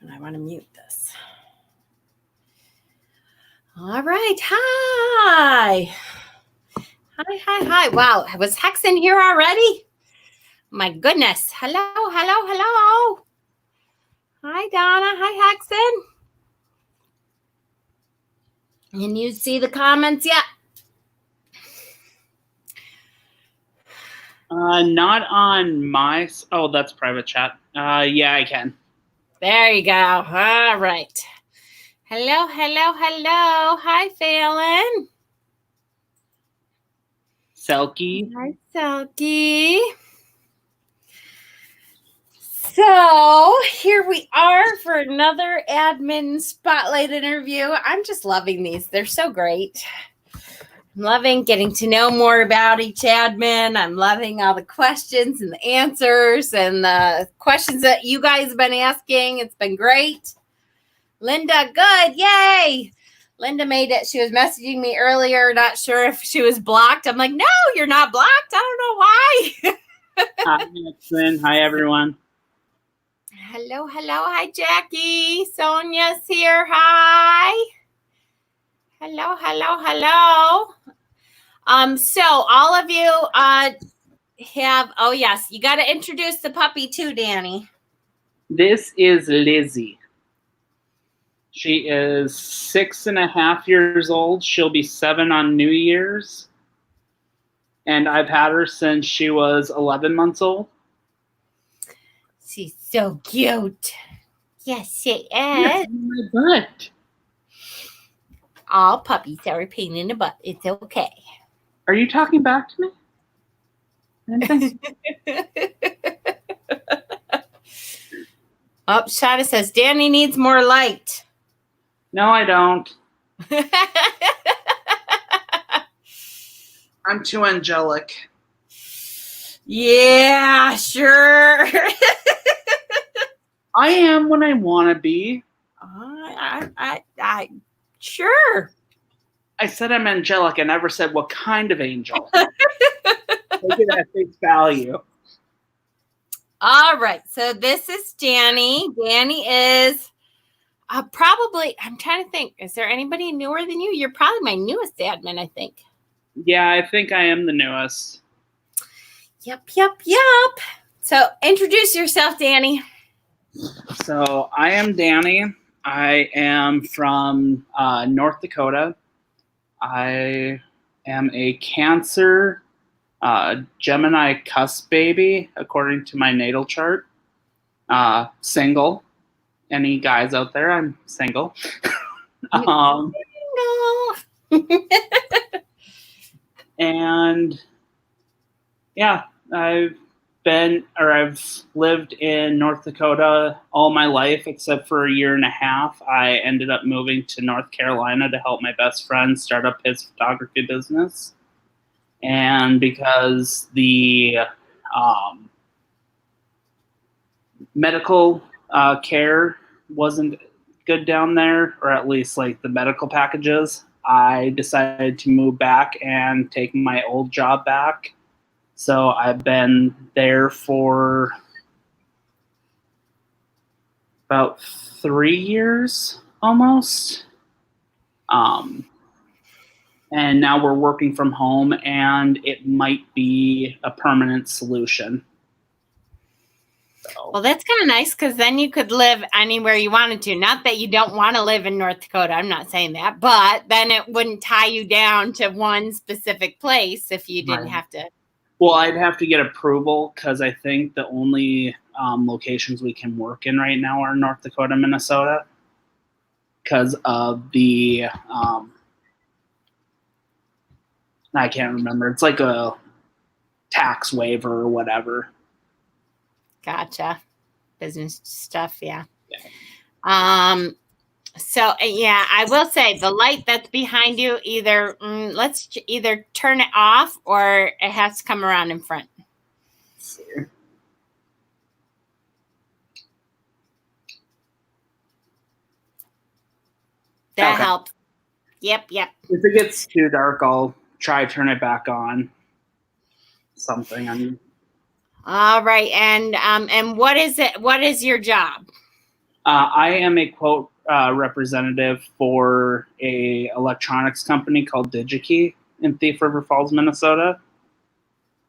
And I want to mute this. All right. Hi. Hi. Wow. Was Hex in here already? My goodness. Hello. Hi, Donna. Hi, Hexen. Can you see the comments yet? Not on my... Oh, that's private chat. Yeah, I can. There you go. All right. Hello. Hi, Phelan. Selkie. Hi, Selkie. So here we are for another admin spotlight interview. I'm just loving these. They're so great. I'm loving getting to know more about each admin. I'm loving all the questions and the answers and the questions that you guys have been asking. It's been great. Linda, good. Yay. Linda made it. She was messaging me earlier, not sure if she was blocked. I'm like, no, you're not blocked. I don't know why. Hi, Nixon. Hi, everyone. Hello. Hi, Jackie. Sonia's here. Hi. Hello. So all of you have, oh yes, you got to introduce the puppy too, Danny. This is Lizzie. She is 6.5 years old. She'll be 7 on New Year's. And I've had her since she was 11 months old. She's so cute. Yes, she is. Yes, in my butt. All puppies are a pain in the butt. It's okay. Are you talking back to me? Oh, Shauna says, Danny needs more light. No, I don't. I'm too angelic. Yeah, sure. I am when I want to be. I sure. I said I'm angelic. I never said what kind of angel. Take it at face value. All right. So this is Danny. Danny is probably, I'm trying to think, is there anybody newer than you? You're probably my newest admin, I think. Yeah, I think I am the newest. Yep. So introduce yourself, Danny. So I am Danny. I am from North Dakota. I am a Cancer Gemini cusp baby, according to my natal chart. Single. Any guys out there? I'm single. And yeah, I've lived in North Dakota all my life except for 1.5 years. I ended up moving to North Carolina to help my best friend start up his photography business. And because the medical care wasn't good down there, or at least like the medical packages, I decided to move back and take my old job back. So I've been there for about 3 years almost. And now we're working from home, and it might be a permanent solution. Well, that's kind of nice because then you could live anywhere you wanted to. Not that you don't want to live in North Dakota. I'm not saying that. But then it wouldn't tie you down to one specific place if you didn't have to. Well, I'd have to get approval because I think the only locations we can work in right now are North Dakota, Minnesota, because of the I can't remember. It's like a tax waiver or whatever. Gotcha. Business stuff, yeah. So yeah, I will say the light that's behind you, let's either turn it off or it has to come around in front. Let's see. That helps. Yep. If it gets too dark, I'll try to turn it back on. Something. All right, and what is it? What is your job? I am a quote representative for a electronics company called DigiKey in Thief River Falls, Minnesota.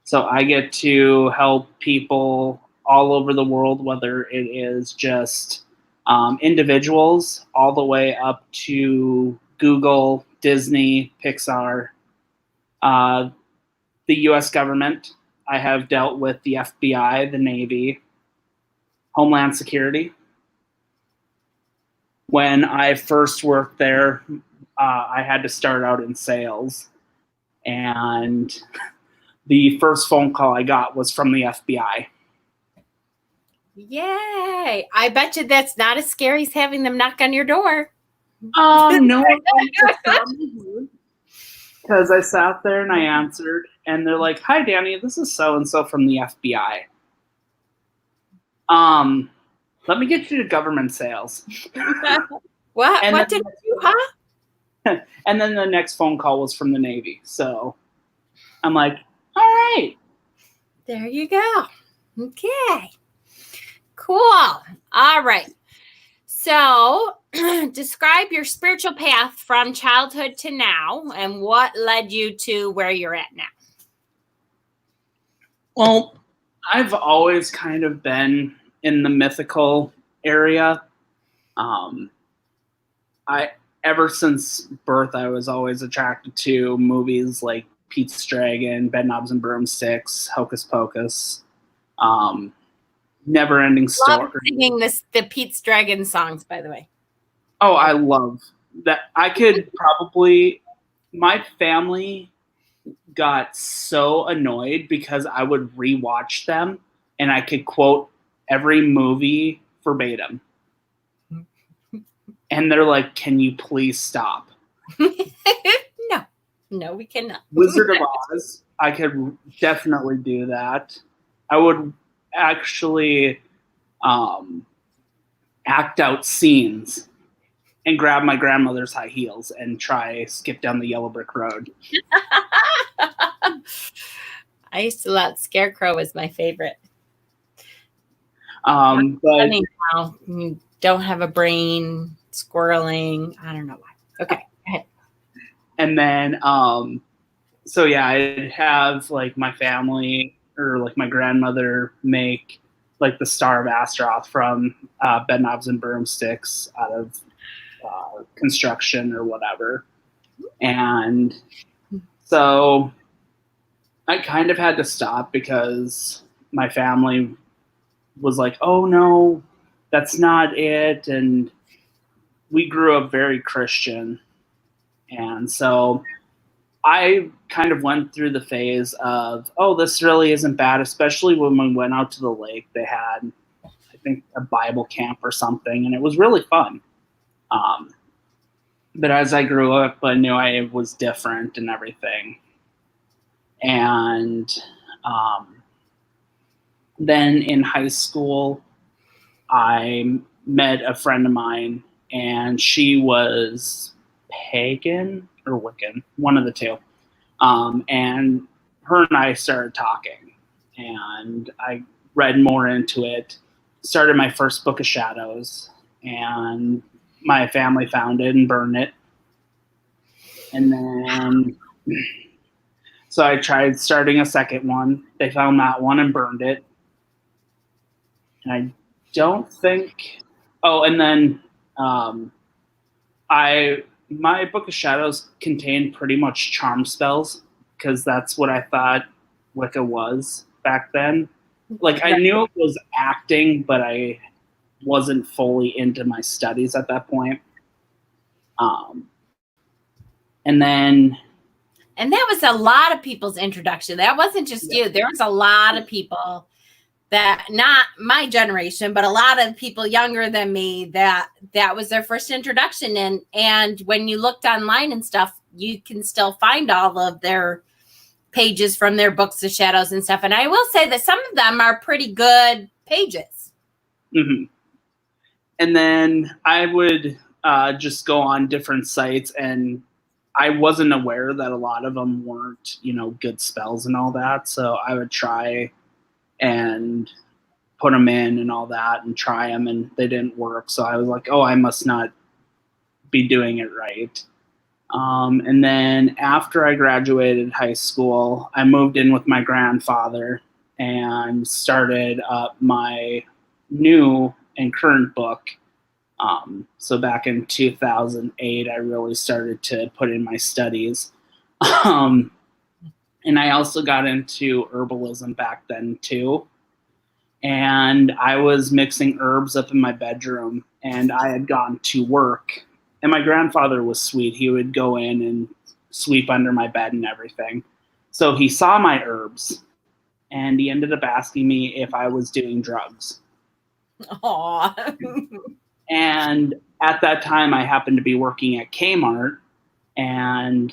So I get to help people all over the world, whether it is just individuals all the way up to Google, Disney, Pixar, the U.S. government. I have dealt with the FBI, the Navy, Homeland Security. When I first worked there, I had to start out in sales. And the first phone call I got was from the FBI. Yay. I bet you that's not as scary as having them knock on your door. No, because I sat there and I answered, and they're like, "Hi, Danny, this is so-and-so from the FBI. Let me get you to government sales." What? And What did you do, huh? And then the next phone call was from the Navy. So I'm like, all right. There you go. Okay. Cool. All right. So describe your spiritual path from childhood to now and what led you to where you're at now. Well, I've always kind of been in the mythical area. Ever since birth, I was always attracted to movies like Pete's Dragon, Bedknobs and Broomsticks, Hocus Pocus, Never Ending Story. Love singing the Pete's Dragon songs, by the way. Oh, I love that. I could probably, my family got so annoyed because I would rewatch them and I could quote every movie verbatim. And they're like, "Can you please stop?" No, we cannot. Wizard of Oz, I could definitely do that. I would actually act out scenes and grab my grandmother's high heels and try skip down the yellow brick road. I used to let Scarecrow was my favorite. But funny now. You don't have a brain, squirreling. I don't know why. Okay, go ahead. And then, so yeah, I'd have like my family or like my grandmother make like the Star of Astaroth from Bedknobs and Broomsticks out of construction or whatever. And so I kind of had to stop because my family was like, "Oh no, that's not it." And we grew up very Christian. And so I kind of went through the phase of, oh, this really isn't bad, especially when we went out to the lake. They had, I think, a Bible camp or something, and it was really fun. But as I grew up, I knew I was different and everything. And then in high school, I met a friend of mine, and she was pagan or Wiccan, one of the two. And her and I started talking, and I read more into it, started my first book of shadows, and my family found it and burned it. And then, so I tried starting a second one. They found that one and burned it. And I don't think, oh, and then my Book of Shadows contained pretty much charm spells because that's what I thought Wicca was back then. Like, I knew it was acting, but I wasn't fully into my studies at that point. And that was a lot of people's introduction. That wasn't just you. There was a lot of people that, not my generation, but a lot of people younger than me, that was their first introduction. And when you looked online and stuff, you can still find all of their pages from their books of shadows and stuff. And I will say that some of them are pretty good pages. Mm-hmm. And then I would just go on different sites, and I wasn't aware that a lot of them weren't, good spells and all that. So I would try and put them in and all that and try them, and they didn't work. So I was like, oh, I must not be doing it right. And then after I graduated high school, I moved in with my grandfather and started up my new and current book. So back in 2008, I really started to put in my studies. And I also got into herbalism back then too. And I was mixing herbs up in my bedroom, and I had gone to work. And my grandfather was sweet. He would go in and sweep under my bed and everything. So he saw my herbs, and he ended up asking me if I was doing drugs. Aww. And at that time, I happened to be working at Kmart, and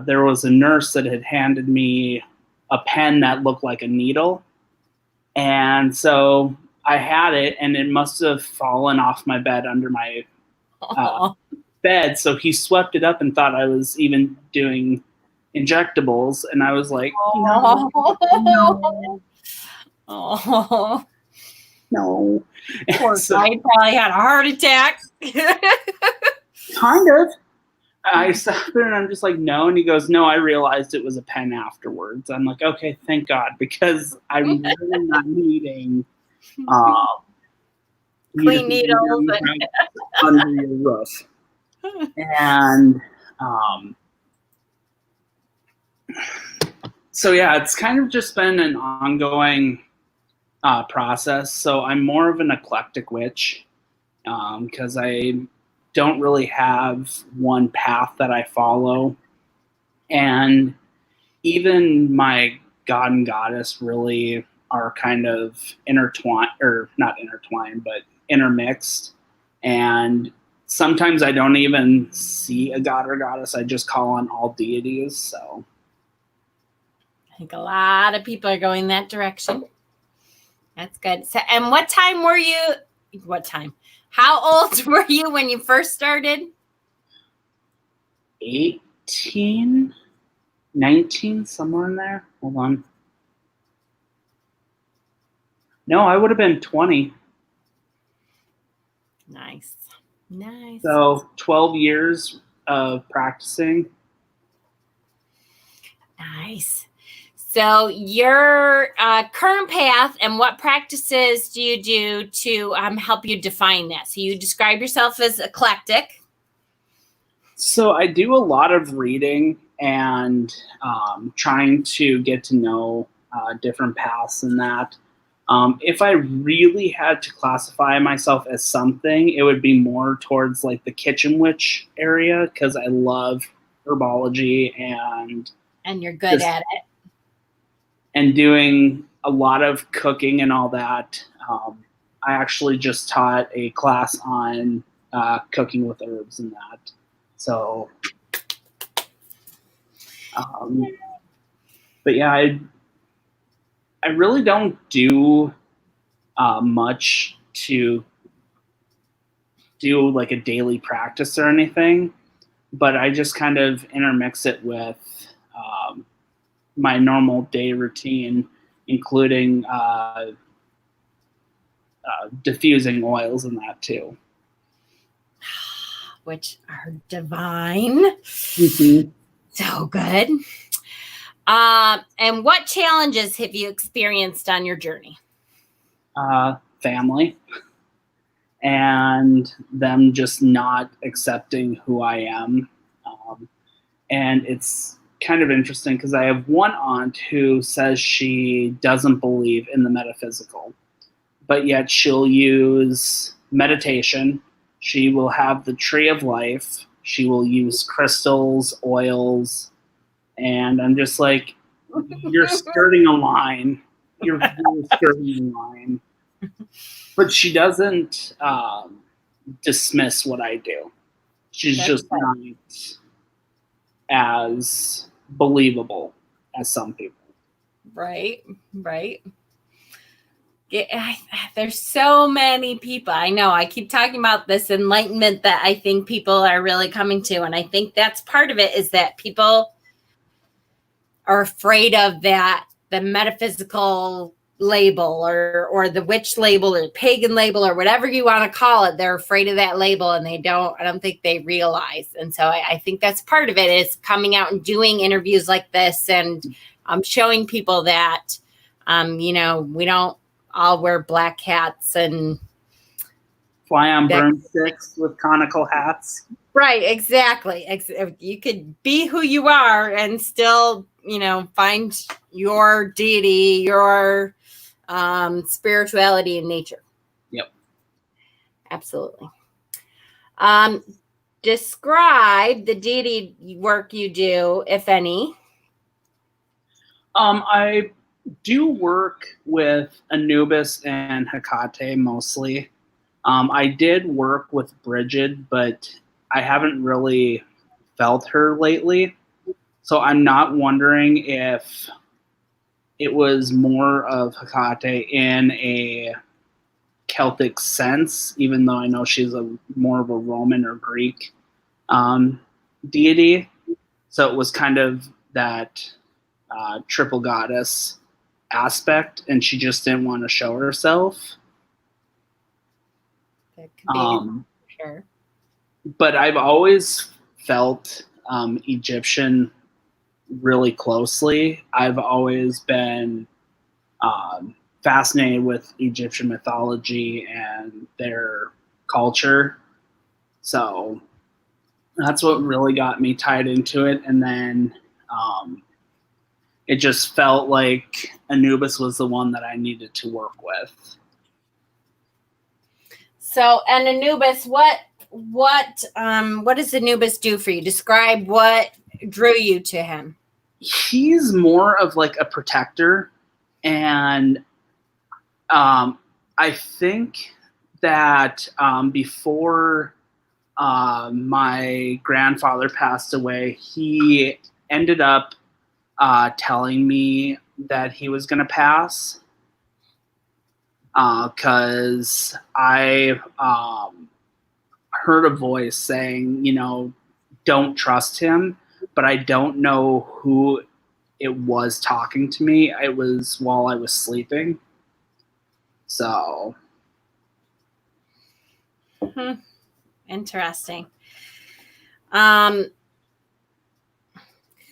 there was a nurse that had handed me a pen that looked like a needle. And so I had it, and it must have fallen off my bed under my bed. So he swept it up and thought I was even doing injectables. And I was like, no. Oh. No. Poor guy probably had a heart attack. Kind of. I sat there and I'm just like, no. And he goes, no, I realized it was a pen afterwards. I'm like, okay, thank God, because I'm really not needing clean needles under your roof. And so, yeah, it's kind of just been an ongoing process. So I'm more of an eclectic witch because I don't really have one path that I follow. And even my god and goddess really are kind of intertwined, or not intertwined, but intermixed. And sometimes I don't even see a god or goddess. I just call on all deities. So I think a lot of people are going that direction. That's good. So, and what time? How old were you when you first started? 18, 19, somewhere in there. Hold on. No, I would have been 20. Nice. So 12 years of practicing. Nice. So your current path, and what practices do you do to help you define that? So you describe yourself as eclectic. So I do a lot of reading and trying to get to know different paths in that. If I really had to classify myself as something, it would be more towards like the kitchen witch area, because I love herbology and you're good at it. And doing a lot of cooking and all that. I actually just taught a class on cooking with herbs and that. So, but yeah, I really don't do much to do like a daily practice or anything, but I just kind of intermix it with my normal day routine, including diffusing oils and that too. Which are divine. Mm-hmm. So good. And what challenges have you experienced on your journey? Family. And them just not accepting who I am. And it's kind of interesting because I have one aunt who says she doesn't believe in the metaphysical, but yet she'll use meditation. She will have the tree of life. She will use crystals, oils, and I'm just like, you're skirting a line. You're really skirting a line. But she doesn't dismiss what I do. She's just not as believable as some people. Right. Yeah, there's so many people. I know I keep talking about this enlightenment that I think people are really coming to. And I think that's part of it, is that people are afraid of that, the metaphysical label or the witch label or pagan label or whatever you want to call it. They're afraid of that label, and I don't think they realize. And so I think that's part of it, is coming out and doing interviews like this, and showing people that, we don't all wear black hats and fly on broomsticks with conical hats. Right, exactly. You could be who you are and still, find your deity, your spirituality in nature. Yep. Absolutely. Describe the deity work you do, if any. I do work with Anubis and Hecate mostly. I did work with Bridget, but I haven't really felt her lately. So I'm not wondering if it was more of Hecate in a Celtic sense, even though I know she's more of a Roman or Greek deity. So it was kind of that triple goddess aspect, and she just didn't want to show herself. That could be, sure. But I've always felt Egyptian really closely. I've always been fascinated with Egyptian mythology and their culture. So that's what really got me tied into it. And then it just felt like Anubis was the one that I needed to work with. So, and Anubis, what does Anubis do for you? Describe what drew you to him. He's more of like a protector, and I think that before my grandfather passed away, he ended up telling me that he was going to pass, because I heard a voice saying, don't trust him, but I don't know who it was talking to me. It was while I was sleeping. So. Interesting.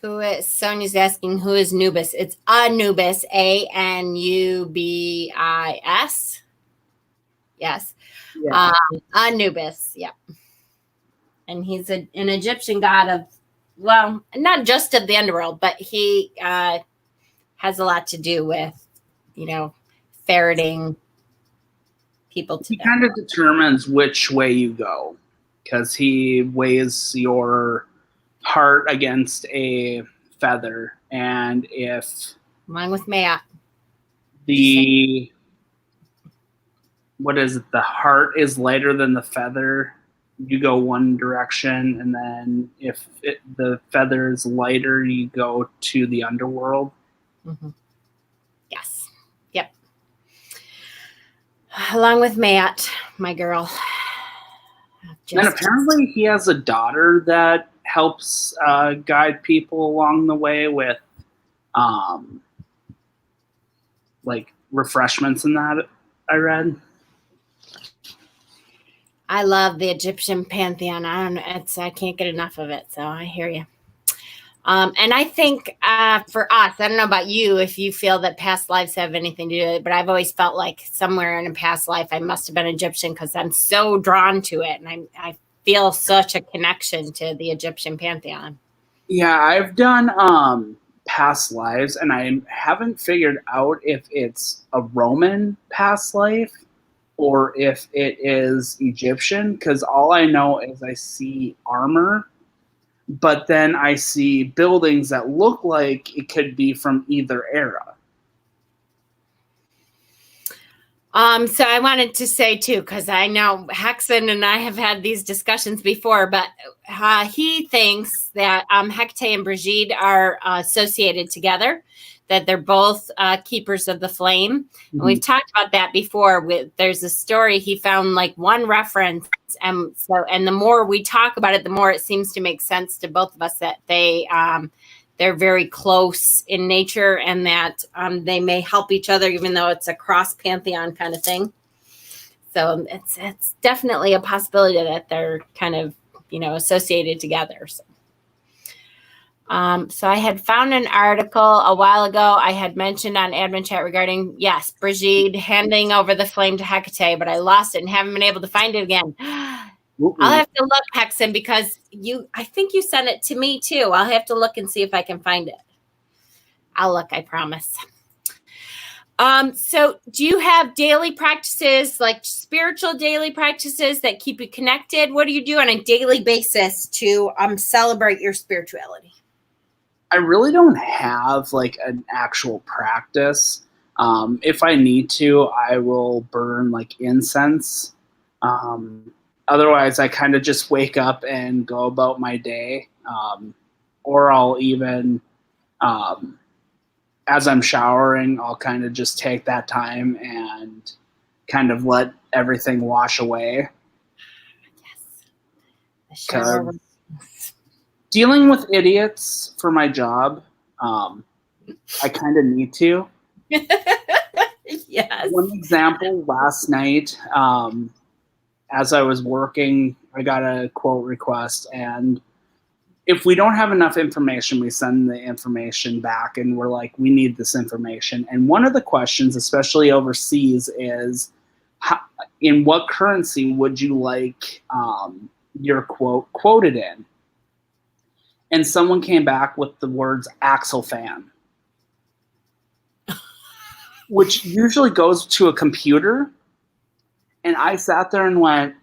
Sonia's asking, who is Anubis? It's Anubis, Anubis. Yes. Yeah. Anubis. Yep. And he's an Egyptian god of, well, not just of the underworld, but he has a lot to do with, ferreting people to He kind of determines which way you go, because he weighs your heart against a feather, and if along with Matt, the heart is lighter than the feather, you go one direction, and then if the feather is lighter, you go to the underworld. Mm-hmm. Yes. Yep. Along with Matt, my girl. And apparently he has a daughter that helps guide people along the way with like refreshments and that, I read. I love the Egyptian Pantheon. I can't get enough of it. So I hear you. And I think for us, I don't know about you, if you feel that past lives have anything to do with it, but I've always felt like somewhere in a past life, I must have been Egyptian, because I'm so drawn to it. And I feel such a connection to the Egyptian Pantheon. Yeah, I've done past lives, and I haven't figured out if it's a Roman past life or if it is Egyptian, because all I know is I see armor, but then I see buildings that look like it could be from either era. So I wanted to say too, because I know Hexen and I have had these discussions before, but he thinks that Hecate and Brigitte are associated together, that they're both keepers of the flame. Mm-hmm. And we've talked about that before. There's a story, he found like one reference, and the more we talk about it, the more it seems to make sense to both of us that they're very close in nature, and that they may help each other, even though it's a cross pantheon kind of thing. So it's definitely a possibility that they're kind of, associated together. So I had found an article a while ago. I had mentioned on admin chat regarding, yes, Brigitte handing over the flame to Hecate, but I lost it and haven't been able to find it again. I'll have to look, Hexen, because I think you sent it to me too. I'll have to look and see if I can find it. I'll look, I promise. So do you have daily practices, like spiritual daily practices that keep you connected? What do you do on a daily basis to celebrate your spirituality? I really don't have like an actual practice. If I need to, I will burn like incense. Otherwise, I kind of just wake up and go about my day. Or I'll even, as I'm showering, I'll kind of just take that time and kind of let everything wash away. Yes. The shower. Dealing with idiots for my job, I kind of need to. Yes. One example, last night, as I was working, I got a quote request, and if we don't have enough information, we send the information back, and we're like, we need this information. And one of the questions, especially overseas, is in what currency would you like your quote quoted in? And someone came back with the words Axel fan, which usually goes to a computer. And I sat there and went,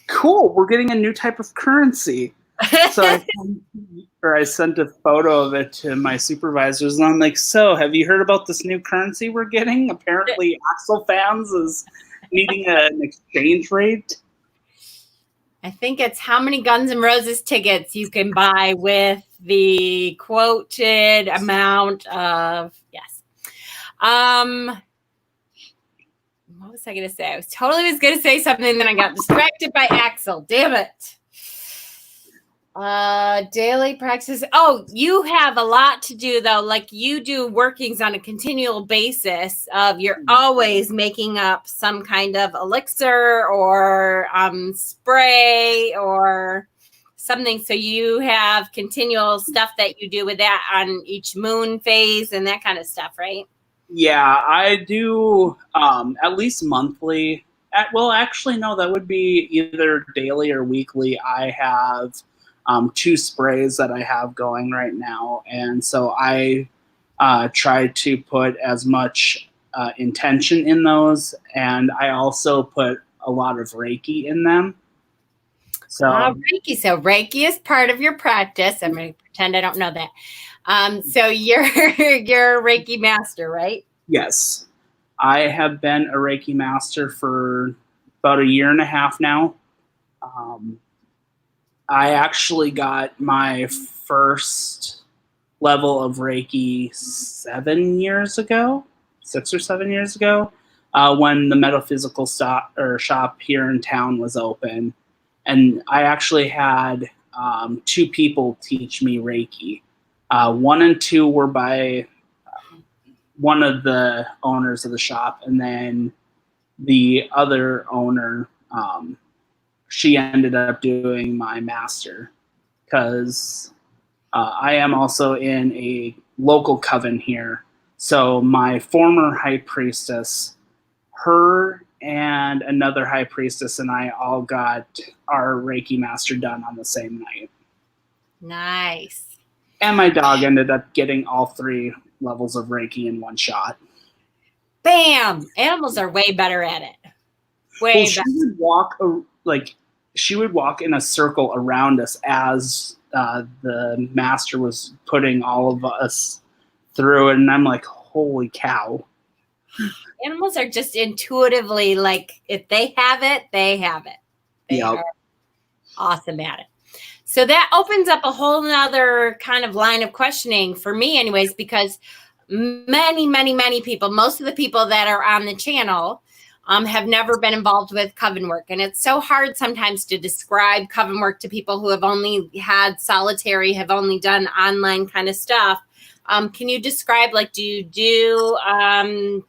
cool, we're getting a new type of currency. So I sent a photo of it to my supervisors, and I'm like, so have you heard about this new currency we're getting? Apparently Axel fans is needing an exchange rate. I think it's how many Guns N' Roses tickets you can buy with the quoted amount of, yes. What was I going to say? I was going to say something, then I got distracted by Axel. Damn it. Daily practice. Oh, you have a lot to do though. Like you do workings on a continual basis of you're always making up some kind of elixir or spray or something. So you have continual stuff that you do with that on each moon phase and that kind of stuff, right? Yeah, I do at least monthly. Well, actually, no, that would be either daily or weekly. I have 2 sprays that I have going right now. And so I try to put as much intention in those. And I also put a lot of Reiki in them. So Reiki. So Reiki is part of your practice. I'm going to pretend I don't know that. So you're a Reiki master, right? Yes. I have been a Reiki master for about 1.5 years now. I actually got my first level of Reiki 7 years ago, 6 or 7 years ago, when the metaphysical shop here in town was open. And I actually had 2 people teach me Reiki. 1 and 2 were by one of the owners of the shop, and then the other owner, she ended up doing my master because I am also in a local coven here. So my former high priestess, her and another high priestess and I all got our Reiki master done on the same night. Nice. And my dog ended up getting all 3 levels of Reiki in one shot. Bam! Animals are way better at it. Way better. She would walk in a circle around us as the master was putting all of us through it, and I'm like, holy cow. Animals are just intuitively like, if they have it, they have it. They are awesome at it. So that opens up a whole nother kind of line of questioning for me anyways, because many people, most of the people that are on the channel have never been involved with Coven Work. And it's so hard sometimes to describe Coven Work to people who have only had solitary, have only done online kind of stuff. Can you describe, like, do you do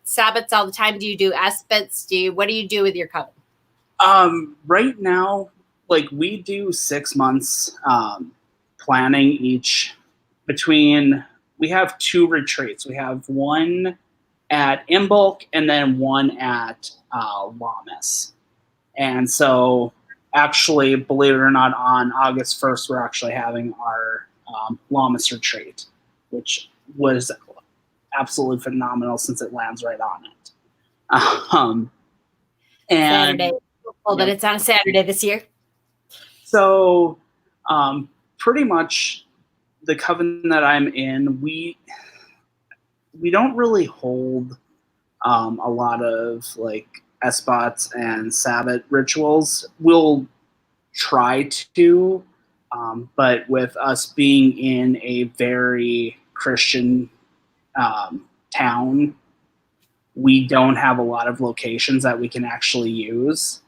Sabbats all the time? Do you do Espits? What do you do with your Coven? Right now, like, we do 6 months planning each we have 2 retreats. We have one at Imbolc and then one at Lammas. And so actually, believe it or not, on August 1st, we're actually having our Lammas retreat, which was absolutely phenomenal since it lands right on it. And Saturday. Well, but it's on a Saturday this year. So pretty much the coven that I'm in, we don't really hold a lot of like Esbats and Sabbat rituals. We'll try to, but with us being in a very Christian town, we don't have a lot of locations that we can actually use.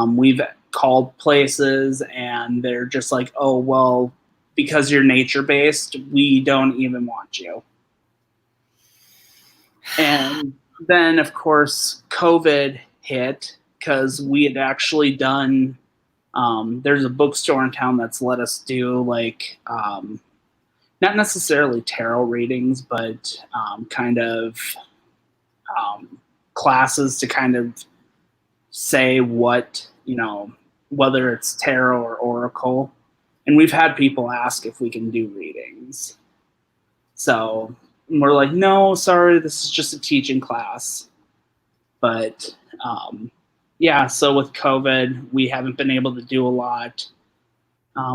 We've called places and they're just like, oh, well, because you're nature-based, we don't even want you. And then, of course, COVID hit because we had actually done, there's a bookstore in town that's let us do, like, not necessarily tarot readings, but kind of classes to kind of say what, whether it's tarot or oracle. And we've had people ask if we can do readings. So we're like, no, sorry, this is just a teaching class. But yeah, so with COVID, we haven't been able to do a lot.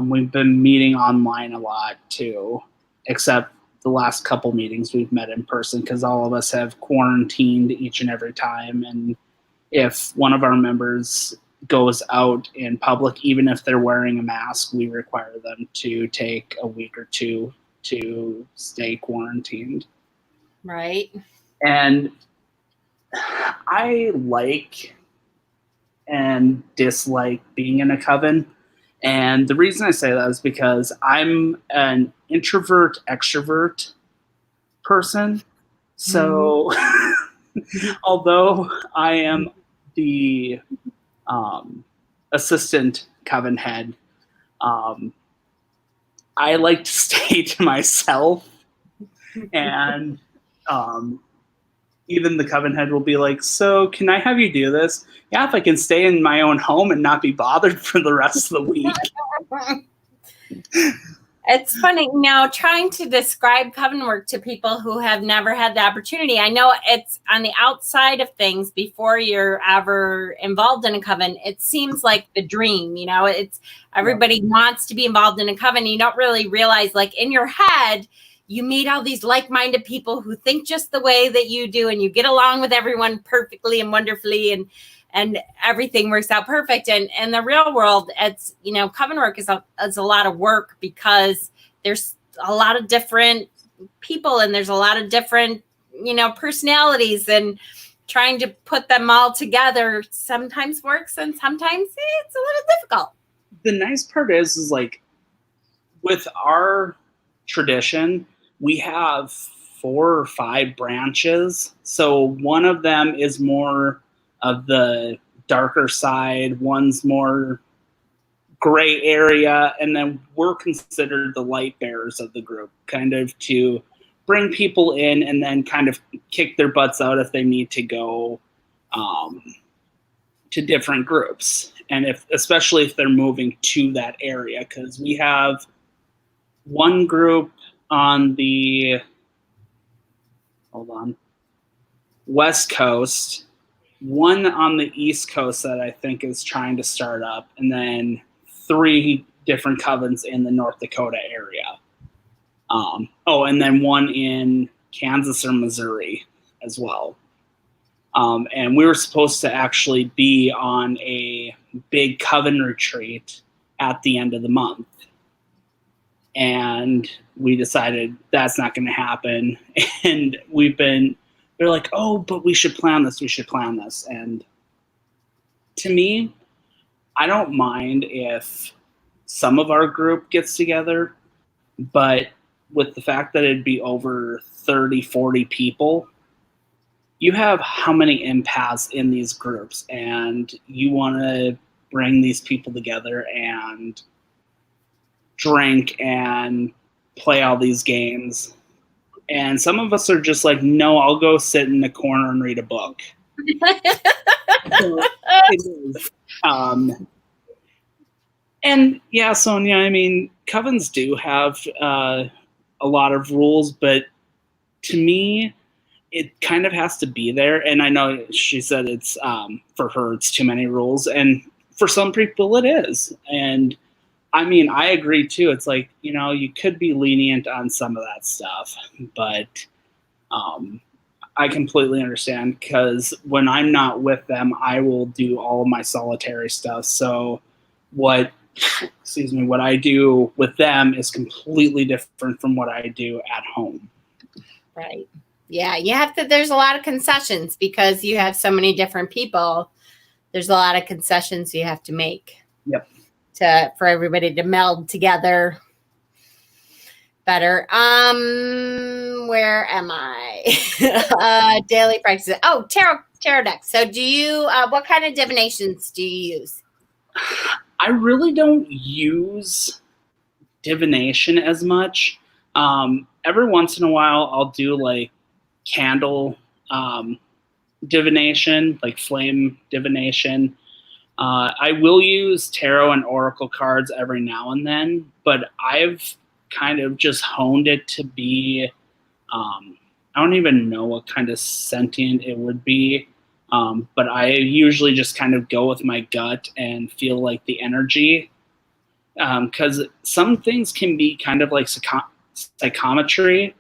We've been meeting online a lot too, except the last couple meetings we've met in person because all of us have quarantined each and every time. And if one of our members goes out in public, even if they're wearing a mask, we require them to take a week or 2 to stay quarantined. Right. And I like and dislike being in a coven. And the reason I say that is because I'm an introvert, extrovert person. So although I am the assistant coven head, I like to stay to myself. And even the coven head will be like, so can I have you do this? Yeah, if I can stay in my own home and not be bothered for the rest of the week. It's funny now trying to describe Coven Work to people who have never had the opportunity. I know it's on the outside of things before you're ever involved in a coven. It seems like the dream, it's everybody wants to be involved in a coven. You don't really realize, like, in your head, you meet all these like-minded people who think just the way that you do, and you get along with everyone perfectly and wonderfully, and everything works out perfect. And in the real world, it's, Coven Work is a lot of work because there's a lot of different people and there's a lot of different, personalities, and trying to put them all together sometimes works and sometimes it's a little difficult. The nice part is like with our tradition, we have 4 or 5 branches. So one of them is more of the darker side, one's more gray area, and then we're considered the light bearers of the group, kind of to bring people in and then kind of kick their butts out if they need to go to different groups. And especially if they're moving to that area, because we have one group on the West Coast, one on the East Coast that I think is trying to start up, and then 3 different covens in the North Dakota area. And then one in Kansas or Missouri as well. And we were supposed to actually be on a big coven retreat at the end of the month. And we decided that's not going to happen. And they're like, oh, but we should plan this. And to me, I don't mind if some of our group gets together, but with the fact that it'd be over 30, 40 people, you have how many empaths in these groups, and you want to bring these people together and drink and play all these games. And some of us are just like, no, I'll go sit in the corner and read a book. So it is. And yeah, Sonia, I mean, covens do have a lot of rules, but to me, it kind of has to be there. And I know she said it's, for her, it's too many rules. And for some people, it is. And I mean, I agree too. It's like, you know, you could be lenient on some of that stuff, but I completely understand, because when I'm not with them, I will do all of my solitary stuff. So what I do with them is completely different from what I do at home. Right. Yeah, you have to, there's a lot of concessions because you have so many different people. There's a lot of concessions you have to make. Yep. For everybody to meld together better. Where am I? Daily practices. Oh, tarot decks. So do you, what kind of divinations do you use? I really don't use divination as much. Every once in a while, I'll do like candle divination, like flame divination. I will use tarot and oracle cards every now and then, but I've kind of just honed it to be, I don't even know what kind of sentient it would be, but I usually just kind of go with my gut and feel like the energy, because some things can be kind of like psychometry,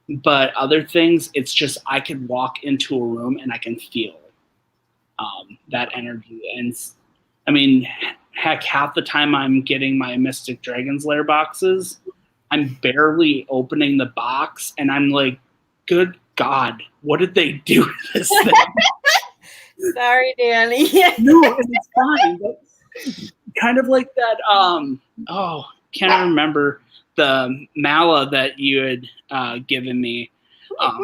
but other things, it's just I could walk into a room and I can feel that energy. And I mean, heck, half the time I'm getting my Mystic Dragon's Lair boxes, I'm barely opening the box, and I'm like, good God, what did they do to this thing? Sorry, Danny. No, it's fine. But kind of like that, can't I remember the mala that you had given me. I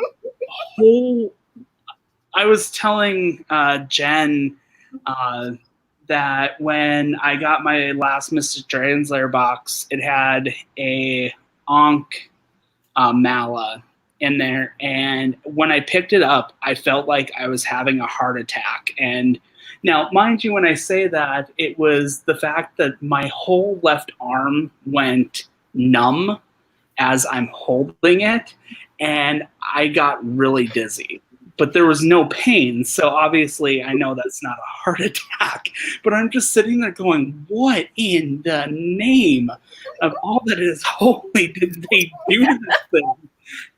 was telling Jen that when I got my last Mystic Dragon's Lair box, it had a Ankh mala in there, and when I picked it up, I felt like I was having a heart attack. And now, mind you, when I say that, it was the fact that my whole left arm went numb as I'm holding it, and I got really dizzy. But there was no pain, so obviously I know that's not a heart attack. But I'm just sitting there going, what in the name of all that is holy did they do to this thing?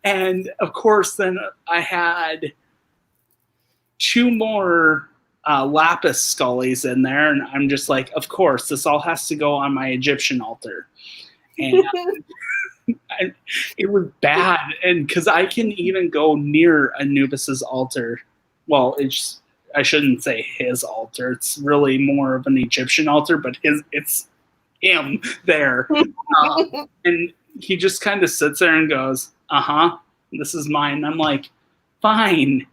And of course, then I had 2 more lapis scullies in there, and I'm just like, of course, this all has to go on my Egyptian altar. And it was bad, and because I can even go near Anubis's altar. Well, I shouldn't say his altar. It's really more of an Egyptian altar, but it's him there. And he just kind of sits there and goes, this is mine. I'm like, fine.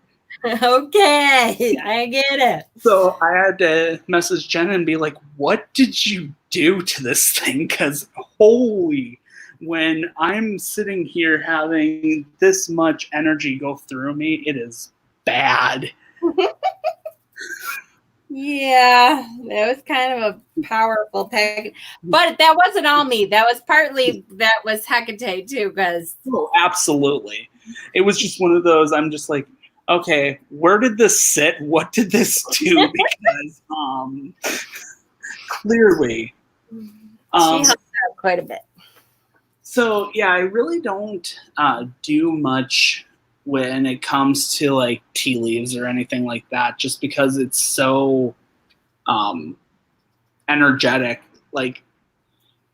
Okay, I get it. So I had to message Jen and be like, what did you do to this thing? Because holy, when I'm sitting here having this much energy go through me, it is bad. Yeah, that was kind of a powerful pack, but that wasn't all me. That was Hecate too, because absolutely, it was just one of those. I'm just like, okay, where did this sit? What did this do? Because clearly, she helped out quite a bit. So yeah, I really don't do much when it comes to like tea leaves or anything like that, just because it's so energetic. Like,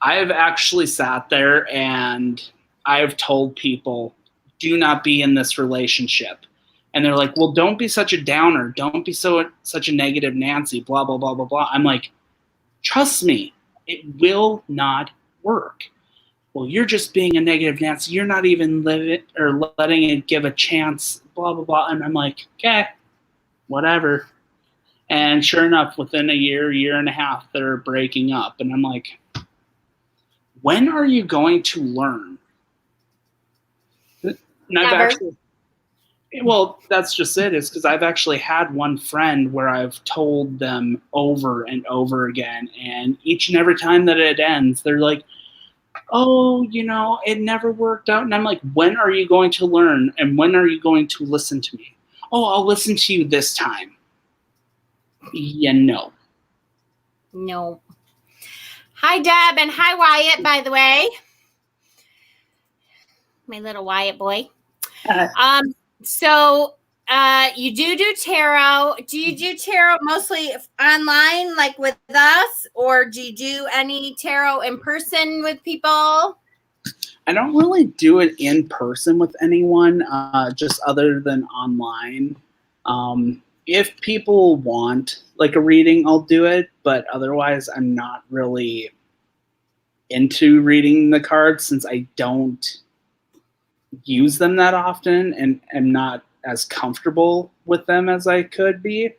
I've actually sat there and I've told people, do not be in this relationship And they're like, well, don't be such a downer. Don't be such a negative Nancy, blah, blah, blah, blah, blah. I'm like, trust me, it will not work. Well, you're just being a negative Nancy. You're not even letting it give a chance, blah, blah, blah. And I'm like, okay, whatever. And sure enough, within a year and a half, they're breaking up. And I'm like, when are you going to learn? And I've actually, well, that's just it. Is because I've actually had one friend where I've told them over and over again. And each and every time that it ends, they're like, oh, it never worked out. And I'm like, when are you going to learn? And when are you going to listen to me? Oh, I'll listen to you this time. Yeah, no. Hi, Deb, and hi, Wyatt, by the way. My little Wyatt boy. So you do tarot. Do you do tarot mostly online, like with us, or do you do any tarot in person with people? I don't really do it in person with anyone, just other than online. If people want like a reading, I'll do it, but otherwise I'm not really into reading the cards since I don't use them that often and am not as comfortable with them as I could be.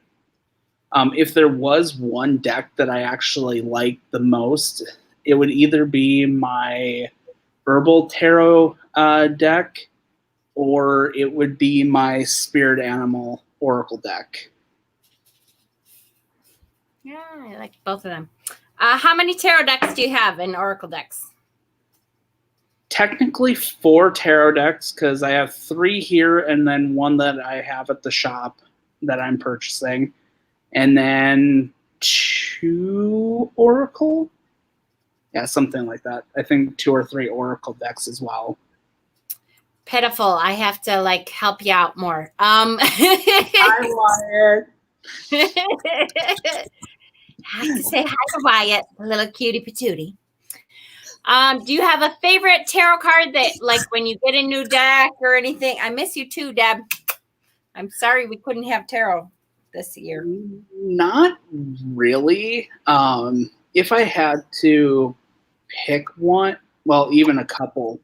If there was one deck that I actually liked the most, it would either be my Herbal Tarot deck, or it would be my Spirit Animal Oracle deck. Yeah, I like both of them. How many tarot decks do you have in Oracle decks? Technically 4 tarot decks, because I have 3 here and then one that I have at the shop that I'm purchasing. And then 2 Oracle? Yeah, something like that. I think 2 or 3 Oracle decks as well. Pitiful. I have to help you out more. Hi, Wyatt. I have to say hi to Wyatt, a little cutie patootie. Do you have a favorite tarot card that, when you get a new deck or anything? I miss you too, Deb. I'm sorry we couldn't have tarot this year. Not really. If I had to pick one, well, even a couple,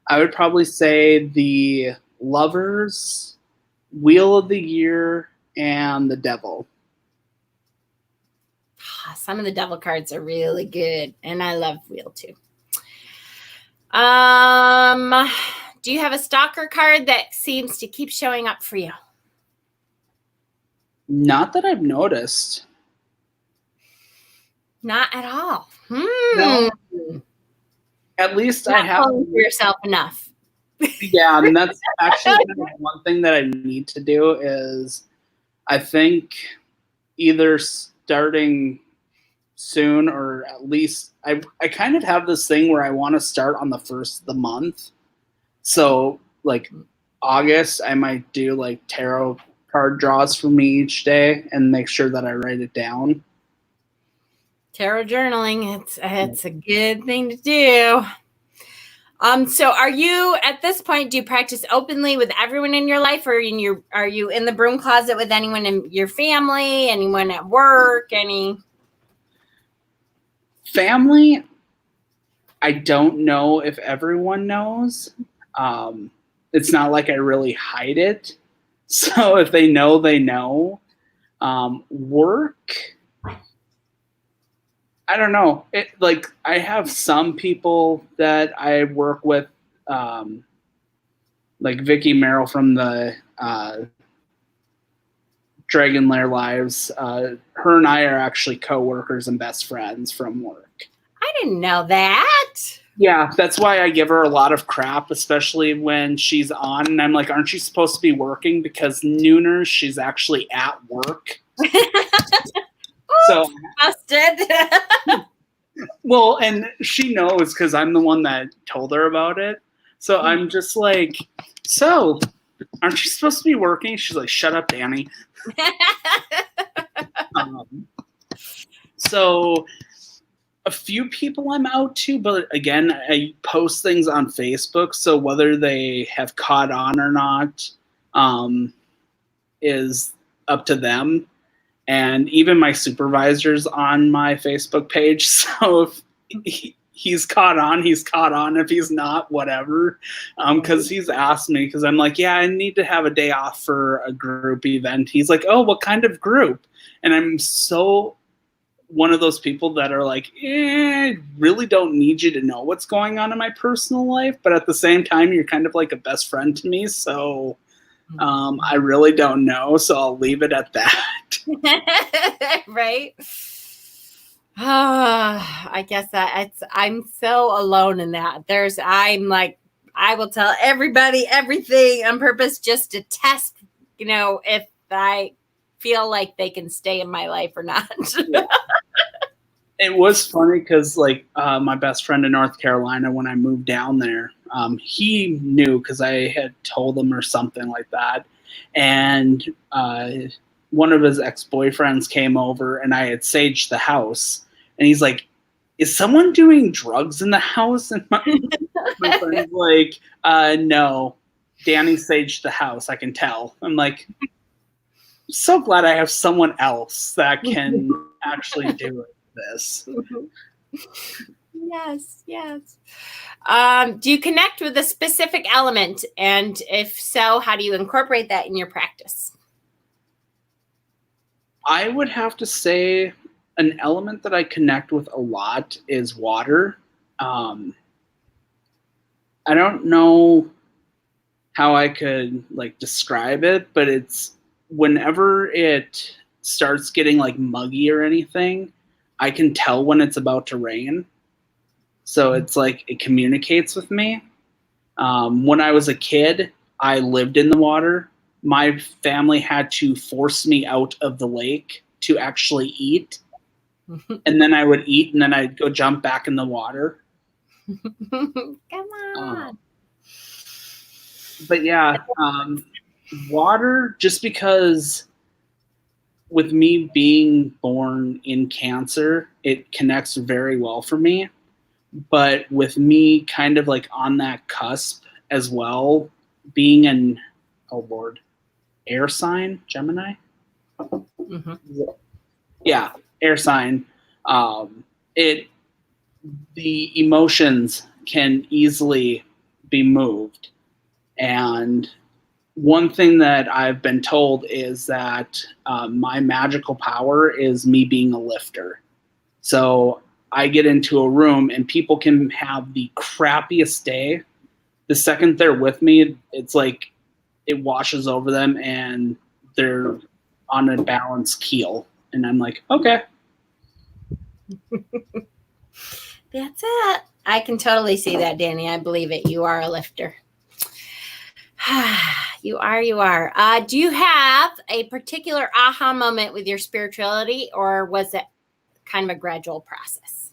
I would probably say the Lovers, Wheel of the Year, and the Devil. Some of the Devil cards are really good, and I love Wheel too. Do you have a stalker card that seems to keep showing up for you? Not that I've noticed. Not at all. No. At least Not I have for yourself enough. Yeah, and that's actually one thing that I need to do is I think either starting soon or at least I kind of have this thing where I want to start on the first of the month. So August, I might do tarot card draws for me each day and make sure that I write it down. Tarot journaling, it's a good thing to do. So are you at this point, do you practice openly with everyone in your life, or are you in the broom closet with anyone in your family, anyone at work, any family? I don't know if everyone knows. It's not like I really hide it. So if they know, they know. Work, I don't know. I have some people that I work with, like Vicky Merrill from the Dragon Lair Lives. Her and I are actually co-workers and best friends from work. I didn't know that. Yeah, that's why I give her a lot of crap, especially when she's on. And I'm like, aren't you supposed to be working? Because nooners, she's actually at work. So busted. Well, and she knows because I'm the one that told her about it. So I'm just like, so aren't you supposed to be working? She's like, shut up, Danny. So a few people I'm out to, but again, I post things on Facebook. So whether they have caught on or not, is up to them. And even my supervisor's on my Facebook page. So if he's caught on, he's caught on. If he's not, whatever. Because he's asked me, because I'm like, yeah, I need to have a day off for a group event. He's like, oh, what kind of group? And I'm so one of those people that are like, I really don't need you to know what's going on in my personal life. But at the same time, you're kind of like a best friend to me. So I really don't know. So I'll leave it at that. Right? I guess I'm so alone in that. I'm like, I will tell everybody everything on purpose just to test, if I feel like they can stay in my life or not. Yeah. It was funny because, like, my best friend in North Carolina, when I moved down there, he knew because I had told him or something like that. And one of his ex-boyfriends came over and I had saged the house. And he's like, is someone doing drugs in the house? And my friend's like, no, Danny saged the house. I can tell. I'm like, so glad I have someone else that can actually do this. Yes. Do you connect with a specific element? And if so, how do you incorporate that in your practice? I would have to say an element that I connect with a lot is water. I don't know how I could like describe it, but it's whenever it starts getting like muggy or anything, I can tell when it's about to rain. So it's like it communicates with me. When I was a kid, I lived in the water. My family had to force me out of the lake to actually eat. And then I would eat and then I'd go jump back in the water. Come on. But yeah, water, just because with me being born in Cancer, it connects very well for me. But with me kind of like on that cusp as well, being an, air sign, Gemini? Mm-hmm. Yeah, air sign. The emotions can easily be moved. And one thing that I've been told is that my magical power is me being a lifter. So I get into a room and people can have the crappiest day. The second they're with me, it's like it washes over them and they're on a balanced keel. And I'm like, okay. That's it. I can totally see that, Danny. I believe it. You are a lifter. You are. Do you have a particular aha moment with your spirituality, or was it kind of a gradual process?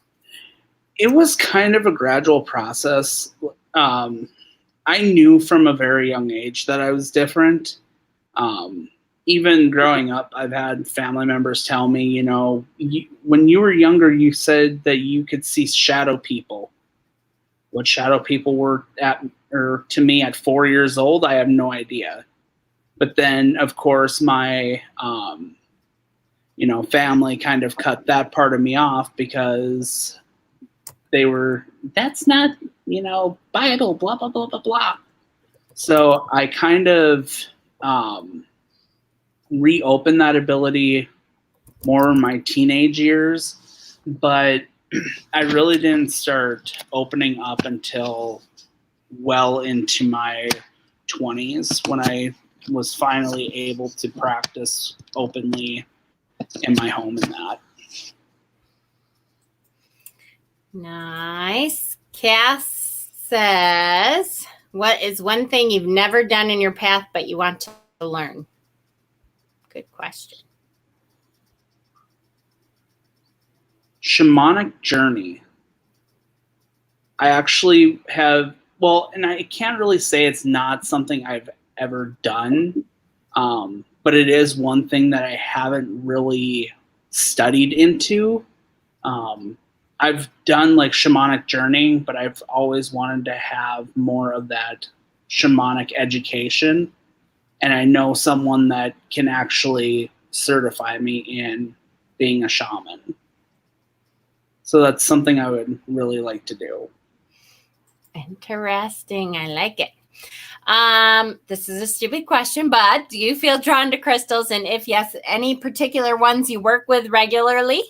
It was kind of a gradual process. I knew from a very young age that I was different. Even growing up, I've had family members tell me, when you were younger, you said that you could see shadow people. What shadow people were to me at 4 years old, I have no idea. But then, of course, my family kind of cut that part of me off because they were, that's not, Bible, blah, blah, blah, blah, blah. So I kind of reopened that ability more in my teenage years, but I really didn't start opening up until well into my 20s when I was finally able to practice openly in my home and that. Nice. Cass says, what is one thing you've never done in your path but you want to learn? Good question. Shamanic journey. I actually have, and I can't really say it's not something I've ever done, but it is one thing that I haven't really studied into. I've done like shamanic journeying, but I've always wanted to have more of that shamanic education. and I know someone that can actually certify me in being a shaman. So that's something I would really like to do. Interesting. I like it. This is a stupid question, but do you feel drawn to crystals? And if yes, any particular ones you work with regularly?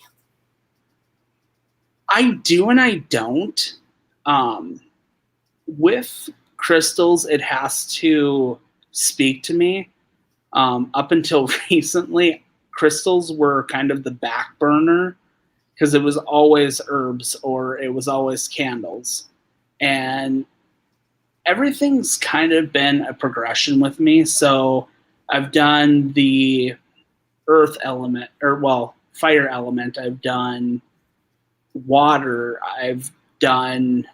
I do and I don't. With crystals, it has to speak to me. Up until recently, crystals were kind of the back burner because it was always herbs or it was always candles. And everything's kind of been a progression with me. So I've done the earth element, or well, fire element. I've done water. I've done,